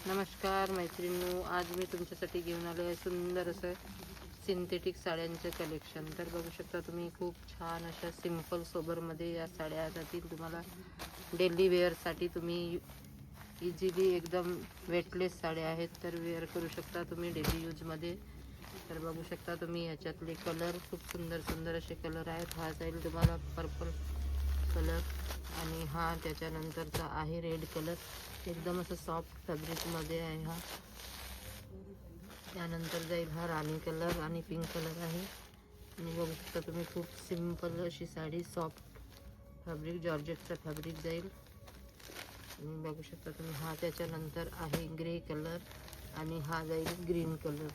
नमस्कार मैत्रिणींनो, आज मी तुमच्यासाठी घेऊन आलो आहे सुंदर असं सिंथेटिक साड्यांचं कलेक्शन। तर बघू शकता तुम्ही, खूप छान अशा सिंपल सोबरमध्ये या साड्या जातील तुम्हाला। डेली वेअरसाठी तुम्ही इझिली एकदम वेटलेस साड्या आहेत, तर वेअर करू शकता तुम्ही डेली यूजमध्ये। तर बघू शकता तुम्ही, याच्यातले कलर खूप सुंदर सुंदर असे कलर आहेत। हा जाईल तुम्हाला पर्पल कलर आणि हा त्याच्यानंतरचा आहे रेड कलर, एकदम असं सॉफ्ट फॅब्रिकमध्ये आहे हा। त्यानंतर जाईल हा राणी कलर आणि पिंक कलर आहे। आणि बघू शकता तुम्ही, खूप सिंपल अशी साडी, सॉफ्ट फॅब्रिक, जॉर्जेटचा फॅब्रिक जाईल। आणि बघू शकता तुम्ही, हा त्याच्यानंतर आहे ग्रे कलर आणि हा जाईल ग्रीन कलर।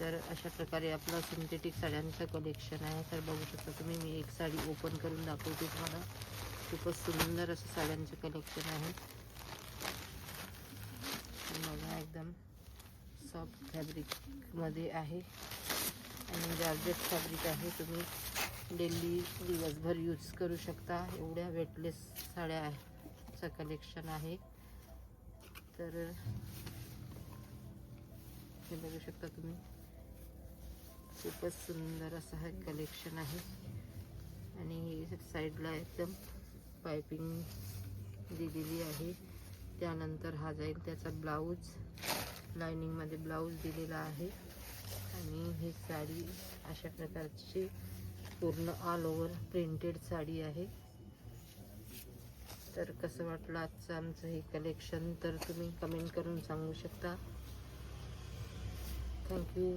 तर अशा प्रकारे आपलं सिंथेटिक साड्यांचं कलेक्शन आहे। तर बघू शकता तुम्ही, मी एक साडी ओपन करून दाखवते तुम्हाला। खूपच सुंदर असं साड्यांचं कलेक्शन आहे बघा, एकदम सॉफ्ट फॅब्रिकमध्ये आहे आणि जॉर्जेट फॅब्रिक आहे। तुम्ही डेली दिवसभर यूज करू शकता, एवढ्या वेटलेस साड्याचं कलेक्शन आहे। तर हे बघू शकता तुम्ही, खूपच सुंदर असं हे कलेक्शन आहे। आणि साईडला एकदम पाइपिंग दिलेली आहे। त्यानंतर हा जाईल त्याचा ब्लाऊज, लाइनिंगमध्ये ब्लाऊज दिलेला आहे। आणि ही साडी अशा प्रकारची पूर्ण ऑल ओव्हर प्रिंटेड साडी आहे। तर कसं वाटलं आजचं आमचं हे कलेक्शन, तर तुम्ही कमेंट करून सांगू शकता। थँक्यू।